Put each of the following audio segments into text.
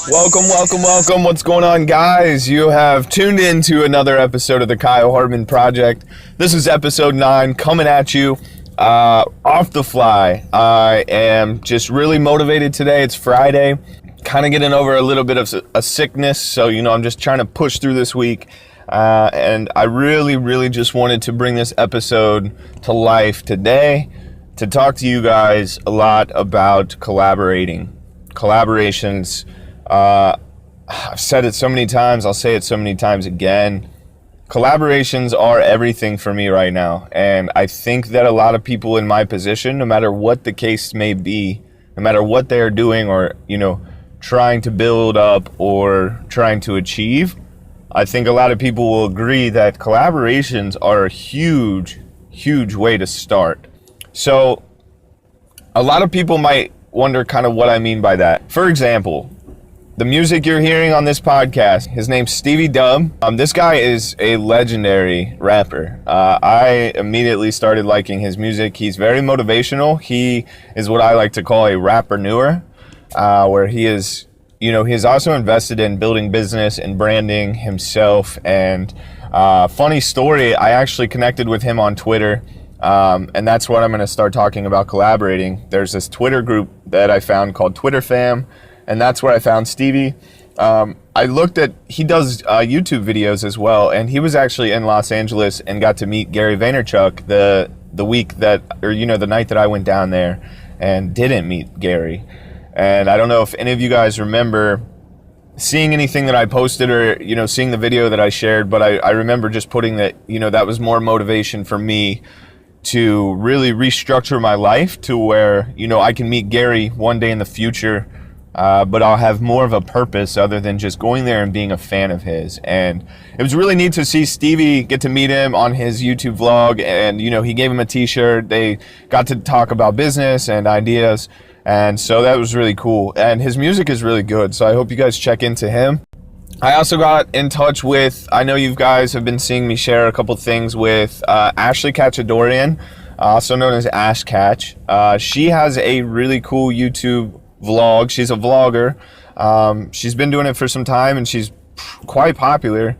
Welcome. What's going on, guys? You have tuned in to another episode of the Kyle Hartman Project. This is episode 9, coming at you off the fly. I am just really motivated today. It's Friday. Kind of getting over a little bit of a sickness, so, I'm just trying to push through this week. And I really just wanted to bring this episode to life today to talk to you guys a lot about collaborations. I've said it so many times, I'll say it so many times again. Collaborations are everything for me right now. And I think that a lot of people in my position, no matter what the case may be, no matter what they're doing or, trying to build up or trying to achieve, I think a lot of people will agree that collaborations are a huge way to start. So a lot of people might wonder kind of what I mean by that. For example, the music you're hearing on this podcast, his name's Stevie Dub. This guy is a legendary rapper. I immediately started liking his music. He's very motivational. He is what I like to call a rapper-newer, where he is, he's also invested in building business and branding himself. And funny story, I actually connected with him on Twitter. And that's what I'm going to start talking about collaborating. There's this Twitter group that I found called Twitter Fam, and that's where I found Stevie. I looked at, he does YouTube videos as well, and he was actually in Los Angeles and got to meet Gary Vaynerchuk the week that, or the night that I went down there and didn't meet Gary. And I don't know if any of you guys remember seeing anything that I posted or, seeing the video that I shared, but I remember just putting that, that was more motivation for me to really restructure my life to where, I can meet Gary one day in the future, but I'll have more of a purpose other than just going there and being a fan of his. And it was really neat to see Stevie, get to meet him on his YouTube vlog, and, he gave him a t-shirt. They got to talk about business and ideas, and so that was really cool. And his music is really good, so I hope you guys check into him. I also got in touch with, I know you guys have been seeing me share a couple things with Ashley Cachadorian, also known as Ash Catch. She has a really cool YouTube vlog. She's a vlogger. She's been doing it for some time and she's quite popular.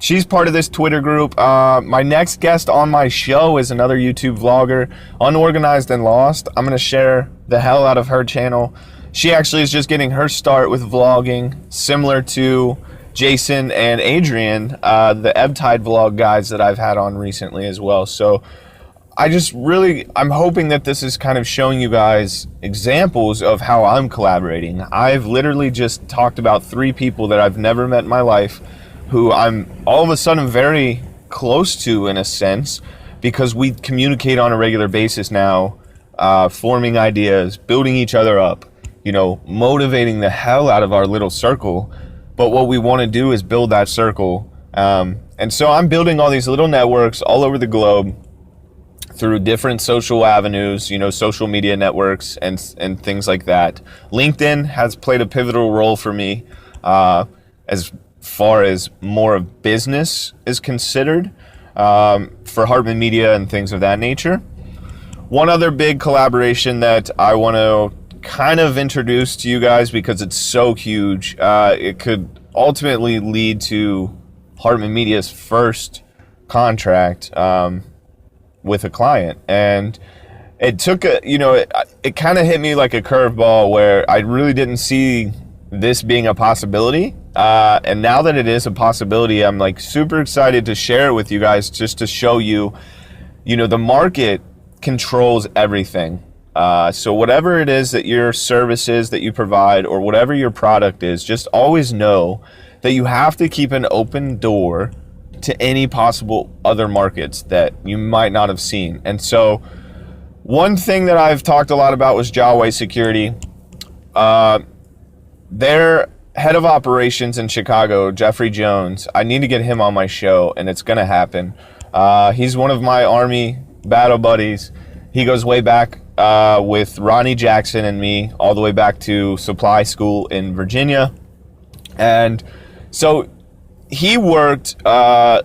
She's part of this Twitter group. My next guest on my show is another YouTube vlogger, Unorganized and Lost. I'm going to share the hell out of her channel. She actually is just getting her start with vlogging, similar to Jason and Adrian, the Ebtide vlog guys that I've had on recently as well. So I'm hoping that this is kind of showing you guys examples of how I'm collaborating. I've literally just talked about 3 people that I've never met in my life who I'm all of a sudden very close to, in a sense, because we communicate on a regular basis now, forming ideas, building each other up, motivating the hell out of our little circle. But what we want to do is build that circle. And so I'm building all these little networks all over the globe through different social avenues, social media networks and things like that. LinkedIn has played a pivotal role for me as far as more of business is considered for Hartman Media and things of that nature. One other big collaboration that I want to kind of introduce to you guys because it's so huge, it could ultimately lead to Hartman Media's first contract with a client. And it took it kind of hit me like a curveball where I really didn't see this being a possibility. And now that it is a possibility, I'm like super excited to share it with you guys, just to show you, the market controls everything. So whatever it is that your service is that you provide, or whatever your product is, just always know that you have to keep an open door to any possible other markets that you might not have seen. And so one thing that I've talked a lot about was Jawway Security. Their head of operations in Chicago, Jeffrey Jones, I need to get him on my show, and it's going to happen. He's one of my Army battle buddies. He goes way back with Ronnie Jackson and me, all the way back to supply school in Virginia. And so he worked a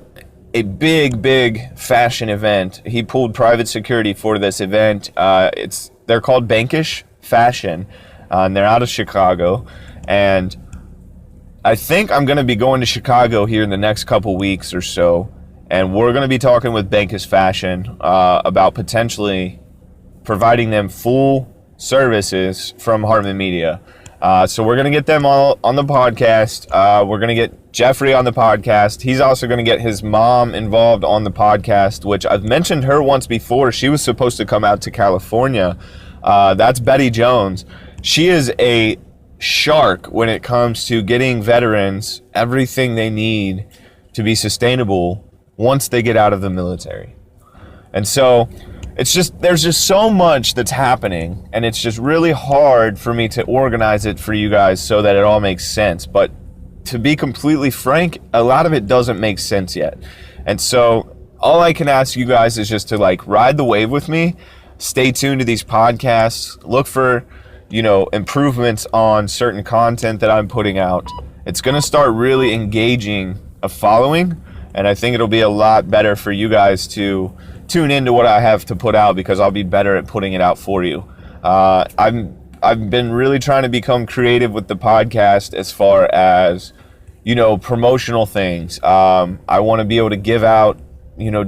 big fashion event. He pulled private security for this event. They're called Bankish Fashion, and they're out of Chicago. And I think I'm going to be going to Chicago here in the next couple weeks or so, and we're going to be talking with Bankus Fashion about potentially providing them full services from Hartman Media. So we're going to get them all on the podcast. We're going to get Jeffrey on the podcast. He's also going to get his mom involved on the podcast, which I've mentioned her once before. She was supposed to come out to California. That's Betty Jones. She is a shark when it comes to getting veterans everything they need to be sustainable once they get out of the military. And so there's just so much that's happening, and it's just really hard for me to organize it for you guys so that it all makes sense. But to be completely frank, a lot of it doesn't make sense yet. And so all I can ask you guys is just to ride the wave with me, stay tuned to these podcasts, look for improvements on certain content that I'm putting out. It's going to start really engaging a following, and I think it'll be a lot better for you guys to tune into what I have to put out, because I'll be better at putting it out for you. I've been really trying to become creative with the podcast as far as, promotional things. I want to be able to give out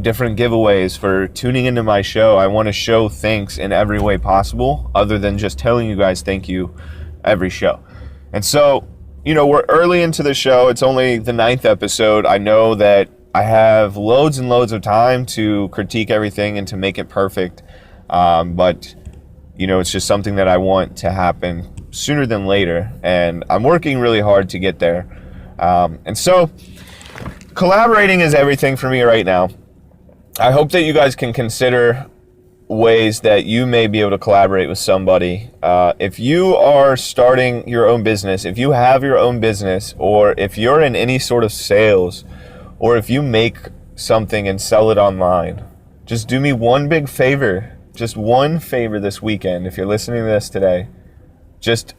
different giveaways for tuning into my show. I want to show thanks in every way possible, other than just telling you guys thank you every show. And so, we're early into the show. It's only the 9th episode. I know that I have loads and loads of time to critique everything and to make it perfect. But, it's just something that I want to happen sooner than later. And I'm working really hard to get there. And so collaborating is everything for me right now. I hope that you guys can consider ways that you may be able to collaborate with somebody. If you are starting your own business, if you have your own business, or if you're in any sort of sales, or if you make something and sell it online, just do me one big favor, just one favor this weekend. If you're listening to this today, just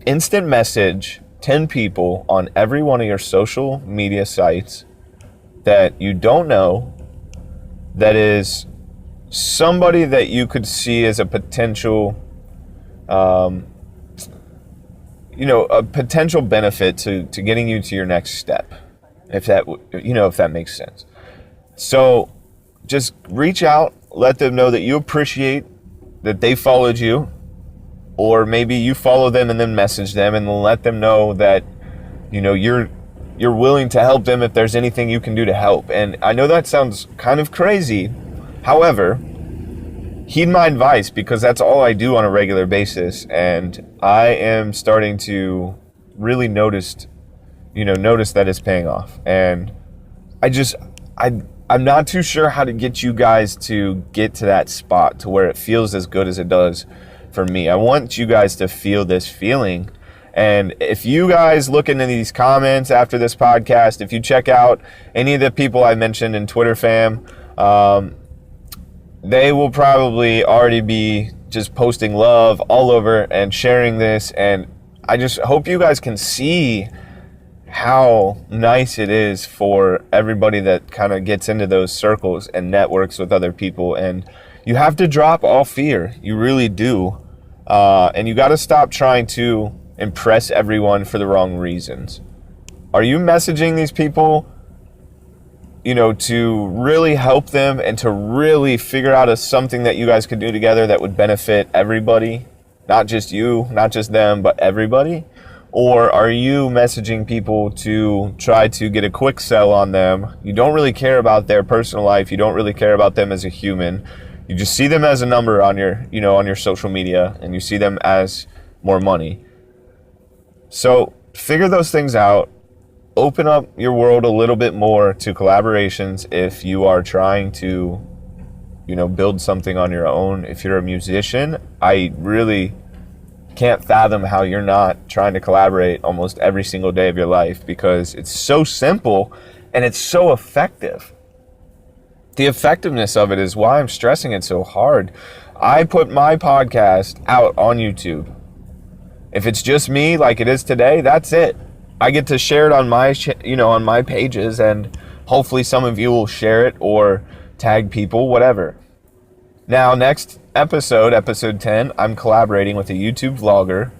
instant message 10 people on every one of your social media sites that you don't know, that is somebody that you could see as a potential, a potential benefit to getting you to your next step, if that makes sense. So just reach out, let them know that you appreciate that they followed you, or maybe you follow them and then message them and let them know that, you're willing to help them if there's anything you can do to help. And I know that sounds kind of crazy. However, heed my advice, because that's all I do on a regular basis. And I am starting to really notice that it's paying off. And I'm not too sure how to get you guys to get to that spot to where it feels as good as it does for me. I want you guys to feel this feeling. And if you guys look into these comments after this podcast, if you check out any of the people I mentioned in Twitter fam, they will probably already be just posting love all over and sharing this. And I just hope you guys can see how nice it is for everybody that kind of gets into those circles and networks with other people. And you have to drop all fear. You really do. And you got to stop trying to impress everyone for the wrong reasons. Are you messaging these people, to really help them and to really figure out something that you guys could do together that would benefit everybody? Not just you, not just them, but everybody? Or are you messaging people to try to get a quick sell on them? You don't really care about their personal life. You don't really care about them as a human. You just see them as a number on your social media, and you see them as more money. So figure those things out. Open up your world a little bit more to collaborations if you are trying to, build something on your own. If you're a musician, I really can't fathom how you're not trying to collaborate almost every single day of your life, because it's so simple and it's so effective. The effectiveness of it is why I'm stressing it so hard. I put my podcast out on YouTube. If it's just me like it is today, that's it. I get to share it on my, on my pages, and hopefully some of you will share it or tag people, whatever. Now, next episode 10, I'm collaborating with a YouTube vlogger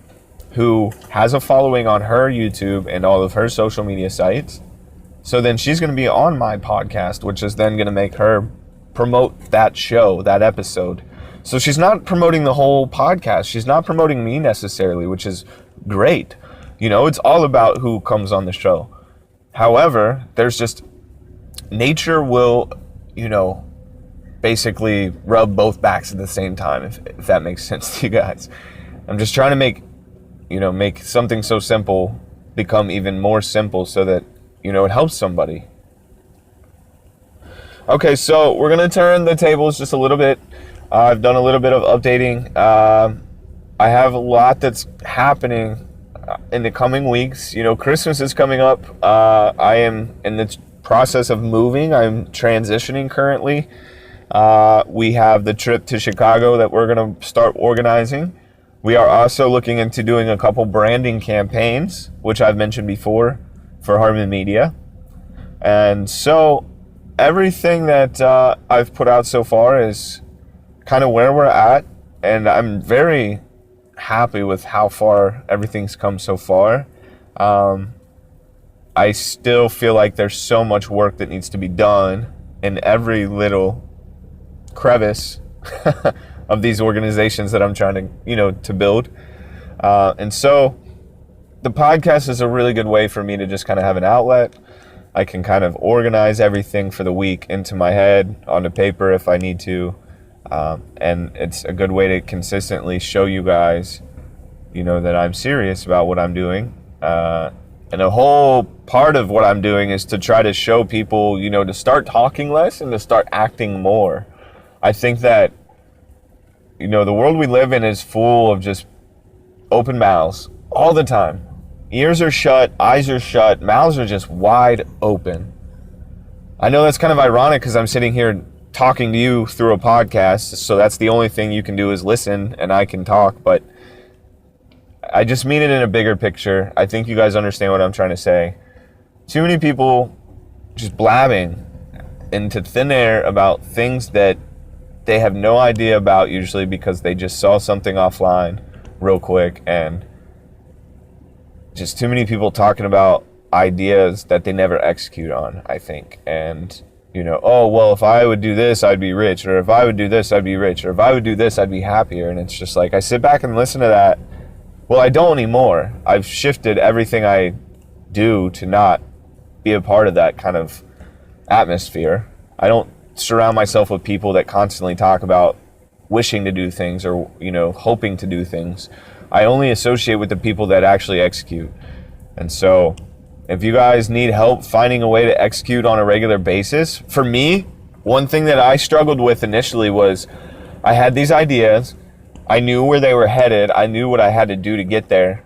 who has a following on her YouTube and all of her social media sites. So then she's going to be on my podcast, which is then going to make her promote that show, that episode. So she's not promoting the whole podcast. She's not promoting me necessarily, which is great. It's all about who comes on the show. However, there's just, nature will, basically rub both backs at the same time, if that makes sense to you guys. I'm just trying to make something so simple become even more simple so that, it helps somebody. Okay, so we're going to turn the tables just a little bit. I've done a little bit of updating. I have a lot that's happening in the coming weeks. Christmas is coming up. I am in the process of moving. I'm transitioning currently. We have the trip to Chicago that we're going to start organizing. We are also looking into doing a couple branding campaigns, which I've mentioned before, for Harmon Media. And so everything that I've put out so far is kind of where we're at, and I'm very happy with how far everything's come so far. I still feel like there's so much work that needs to be done in every little crevice of these organizations that I'm trying to build. And so the podcast is a really good way for me to just kind of have an outlet. I can kind of organize everything for the week into my head onto paper if I need to. And it's a good way to consistently show you guys, that I'm serious about what I'm doing. And a whole part of what I'm doing is to try to show people, to start talking less and to start acting more. I think that, the world we live in is full of just open mouths all the time. Ears are shut, eyes are shut, mouths are just wide open. I know that's kind of ironic because I'm sitting here talking to you through a podcast, so that's the only thing you can do is listen and I can talk, but I just mean it in a bigger picture. I think you guys understand what I'm trying to say. Too many people just blabbing into thin air about things that they have no idea about, usually because they just saw something offline real quick, and just too many people talking about ideas that they never execute on, I think. And, oh, well, if I would do this, I'd be rich, or if I would do this, I'd be rich, or if I would do this, I'd be happier. And it's just like, I sit back and listen to that. Well, I don't anymore. I've shifted everything I do to not be a part of that kind of atmosphere. I don't surround myself with people that constantly talk about wishing to do things or, hoping to do things. I only associate with the people that actually execute. And so if you guys need help finding a way to execute on a regular basis, for me, one thing that I struggled with initially was I had these ideas. I knew where they were headed. I knew what I had to do to get there,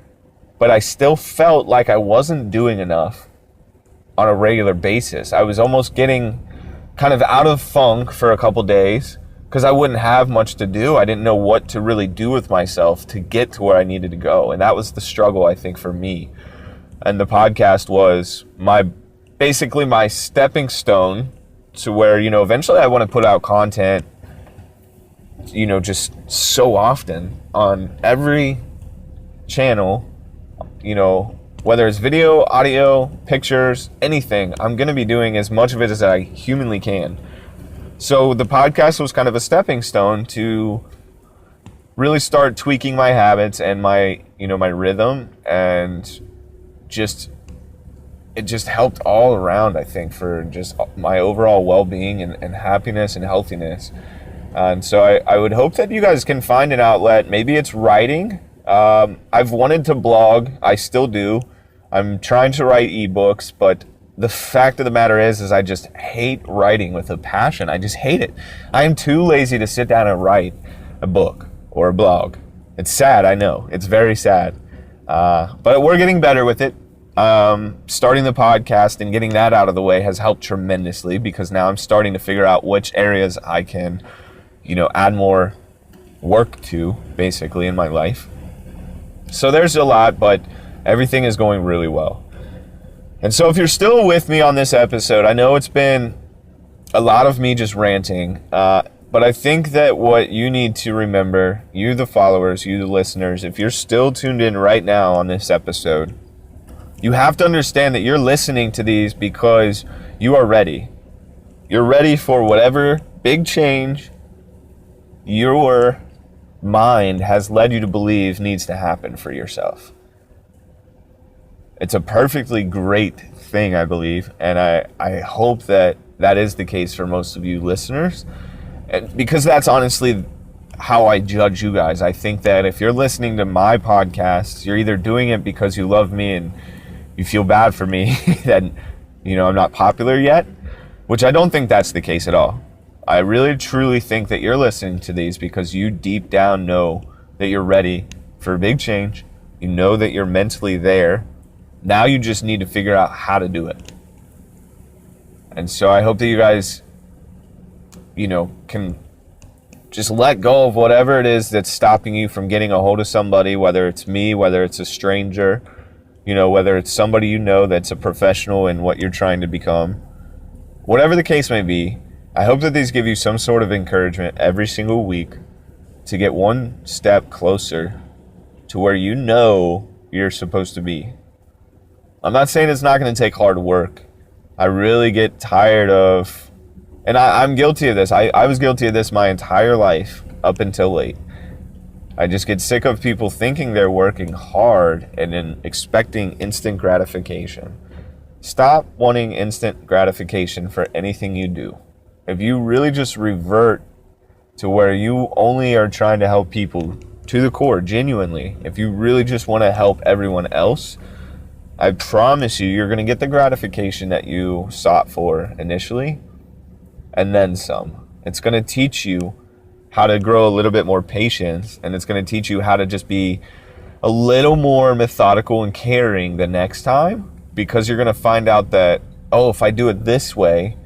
but I still felt like I wasn't doing enough on a regular basis. I was almost getting kind of out of funk for a couple days because I wouldn't have much to do. I didn't know what to really do with myself to get to where I needed to go. And that was the struggle, I think, for me. And the podcast was basically my stepping stone to where, eventually I want to put out content, just so often on every channel, whether it's video, audio, pictures, anything. I'm going to be doing as much of it as I humanly can. So the podcast was kind of a stepping stone to really start tweaking my habits and my rhythm, and it just helped all around, I think, for just my overall well-being and happiness and healthiness. And so I would hope that you guys can find an outlet. Maybe it's writing. I've wanted to blog. I still do. I'm trying to write ebooks, but the fact of the matter is I just hate writing with a passion. I just hate it. I am too lazy to sit down and write a book or a blog. It's sad, I know. It's very sad. But we're getting better with it. Starting the podcast and getting that out of the way has helped tremendously, because now I'm starting to figure out which areas I can, add more work to, basically, in my life. So there's a lot, but everything is going really well. And so if you're still with me on this episode, I know it's been a lot of me just ranting. But I think that what you need to remember, you the followers, you the listeners, if you're still tuned in right now on this episode, you have to understand that you're listening to these because you are ready. You're ready for whatever big change your mind has led you to believe needs to happen for yourself. It's a perfectly great thing, I believe, and I hope that that is the case for most of you listeners. And because that's honestly how I judge you guys. I think that if you're listening to my podcast, you're either doing it because you love me and you feel bad for me that, I'm not popular yet, which I don't think that's the case at all. I really truly think that you're listening to these because you deep down know that you're ready for a big change. You know that you're mentally there. Now you just need to figure out how to do it. And so I hope that you guys can just let go of whatever it is that's stopping you from getting a hold of somebody, whether it's me, whether it's a stranger, whether it's somebody that's a professional in what you're trying to become. Whatever the case may be, I hope that these give you some sort of encouragement every single week to get one step closer to where you're supposed to be. I'm not saying it's not going to take hard work. I really get tired of, and I'm guilty of this. I was guilty of this my entire life up until late. I just get sick of people thinking they're working hard and then expecting instant gratification. Stop wanting instant gratification for anything you do. If you really just revert to where you only are trying to help people to the core, genuinely, if you really just want to help everyone else, I promise you're going to get the gratification that you sought for initially, and then some. It's going to teach you how to grow a little bit more patience, and it's going to teach you how to just be a little more methodical and caring the next time, because you're going to find out that, if I do it this way,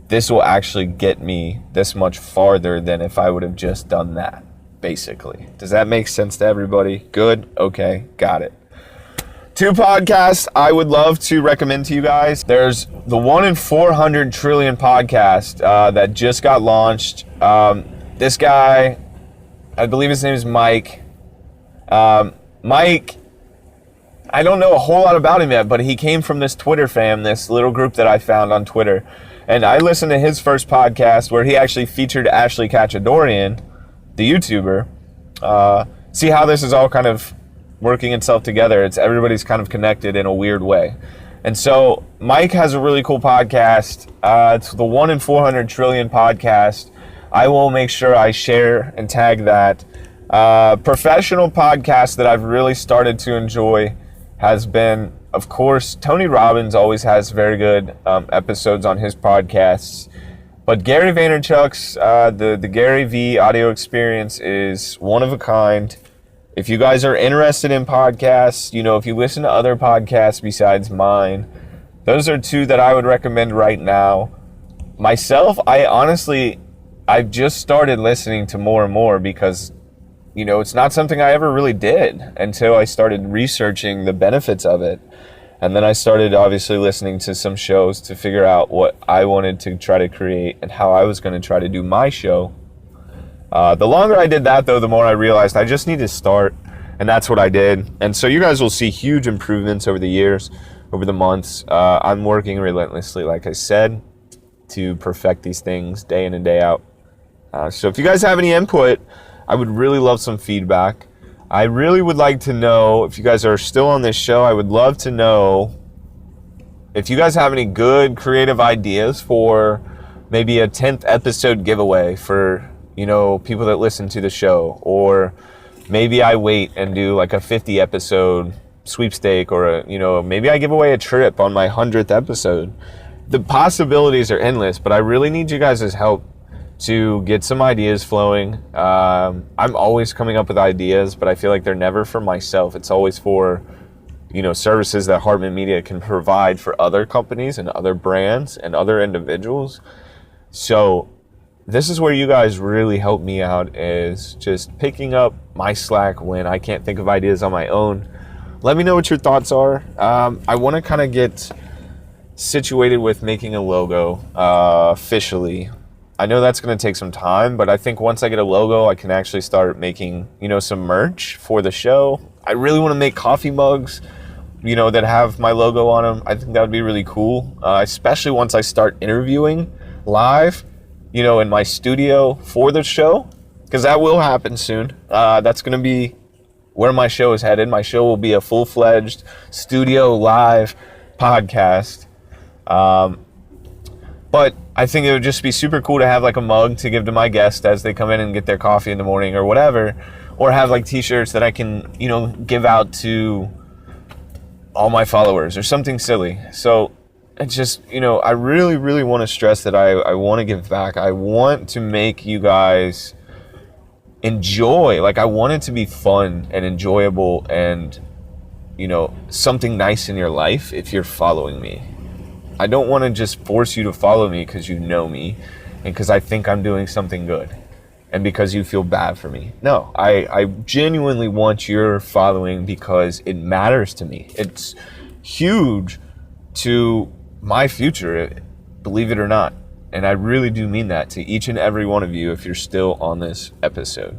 this will actually get me this much farther than if I would have just done that, basically. Does that make sense to everybody? Good? Okay, got it. 2 podcasts I would love to recommend to you guys. There's the 1 in 400 trillion podcast that just got launched. This guy, I believe his name is Mike. Mike, I don't know a whole lot about him yet, but he came from this Twitter fam, this little group that I found on Twitter. And I listened to his first podcast where he actually featured Ashley Kachadorian, the YouTuber. See how this is all kind of working itself together. Everybody's kind of connected in a weird way. And so Mike has a really cool podcast. It's the 1 in 400 trillion podcast. I will make sure I share and tag that. Professional podcast that I've really started to enjoy has been, of course, Tony Robbins always has very good episodes on his podcasts. But Gary Vaynerchuk's, the Gary V audio experience is one of a kind. If you guys are interested in podcasts, if you listen to other podcasts besides mine, those are 2 that I would recommend right now. Myself, I've just started listening to more and more because, it's not something I ever really did until I started researching the benefits of it. And then I started obviously listening to some shows to figure out what I wanted to try to create and how I was going to try to do my show. The longer I did that, though, the more I realized I just need to start, and that's what I did. And so you guys will see huge improvements over the years, over the months. I'm working relentlessly, like I said, to perfect these things day in and day out. So if you guys have any input, I would really love some feedback. I really would like to know, if you guys are still on this show, I would love to know if you guys have any good creative ideas for maybe a 10th episode giveaway for people that listen to the show, or maybe I wait and do like a 50 episode sweepstake, or maybe I give away a trip on my 100th episode. The possibilities are endless, but I really need you guys' help to get some ideas flowing. I'm always coming up with ideas, but I feel like they're never for myself. It's always for services that Hartman Media can provide for other companies and other brands and other individuals. So this is where you guys really help me out, is just picking up my slack when I can't think of ideas on my own. Let me know what your thoughts are. I want to kind of get situated with making a logo officially I know that's going to take some time, but I think once I get a logo, I can actually start making, some merch for the show. I really want to make coffee mugs, that have my logo on them. I think that would be really cool, especially once I start interviewing live, in my studio for the show, because that will happen soon. That's going to be where my show is headed. My show will be a full-fledged studio live podcast. But I think it would just be super cool to have like a mug to give to my guests as they come in and get their coffee in the morning or whatever, or have like t-shirts that I can, give out to all my followers or something silly. So it's just, I really, really want to stress that I want to give back. I want to make you guys enjoy, like I want it to be fun and enjoyable and, something nice in your life if you're following me. I don't want to just force you to follow me because you know me and because I think I'm doing something good and because you feel bad for me. No, I genuinely want your following because it matters to me. It's huge to my future, believe it or not. And I really do mean that to each and every one of you if you're still on this episode.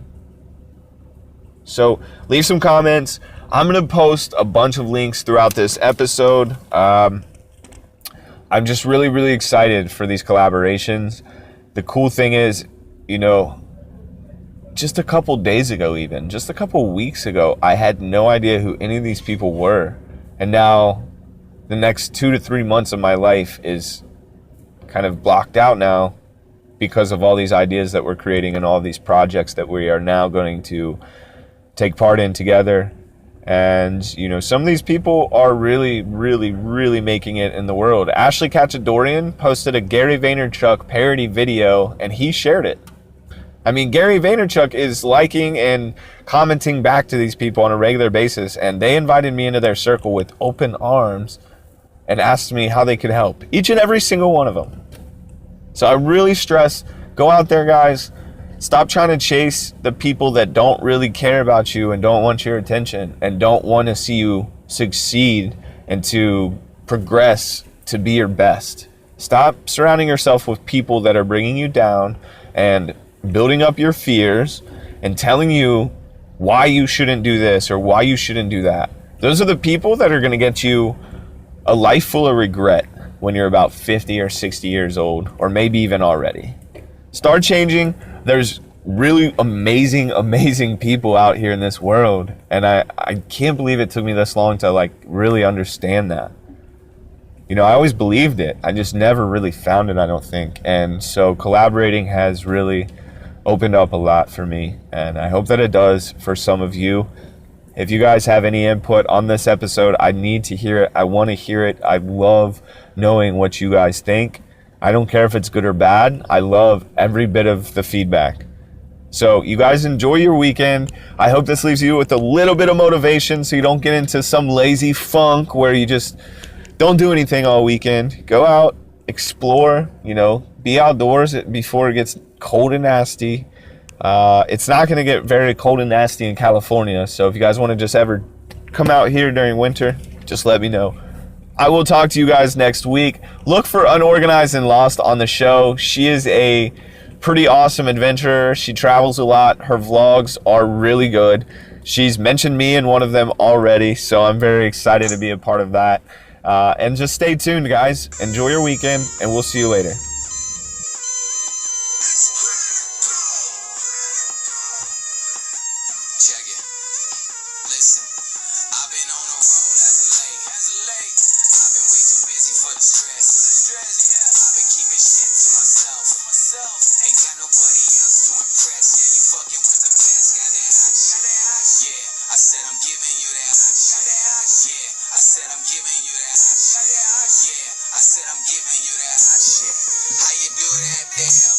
So leave some comments. I'm going to post a bunch of links throughout this episode. I'm just really, really excited for these collaborations. The cool thing is, just a couple days ago even, just a couple weeks ago, I had no idea who any of these people were. And now the next 2 to 3 months of my life is kind of blocked out now because of all these ideas that we're creating and all these projects that we are now going to take part in together. And, some of these people are really, really, really making it in the world. Ashley Cachadorian posted a Gary Vaynerchuk parody video, and he shared it. I mean, Gary Vaynerchuk is liking and commenting back to these people on a regular basis, and they invited me into their circle with open arms and asked me how they could help. Each and every single one of them. So I really stress, go out there, guys. Stop trying to chase the people that don't really care about you and don't want your attention and don't want to see you succeed and to progress to be your best. Stop surrounding yourself with people that are bringing you down and building up your fears and telling you why you shouldn't do this or why you shouldn't do that. Those are the people that are going to get you a life full of regret when you're about 50 or 60 years old, or maybe even already. Start changing. There's really amazing people out here in this world. And I can't believe it took me this long to really understand that. I always believed it. I just never really found it, I don't think. And so collaborating has really opened up a lot for me. And I hope that it does for some of you. If you guys have any input on this episode, I need to hear it. I want to hear it. I love knowing what you guys think. I don't care if it's good or bad. I love every bit of the feedback. So you guys enjoy your weekend. I hope this leaves you with a little bit of motivation so you don't get into some lazy funk where you just don't do anything all weekend. Go out, explore, be outdoors before it gets cold and nasty. It's not going to get very cold and nasty in California. So if you guys want to just ever come out here during winter, just let me know. I will talk to you guys next week. Look for Unorganized and Lost on the show. She is a pretty awesome adventurer. She travels a lot. Her vlogs are really good. She's mentioned me in one of them already, so I'm very excited to be a part of that. And just stay tuned, guys. Enjoy your weekend, and we'll see you later. I said I'm giving you that hot shit. How you do that there?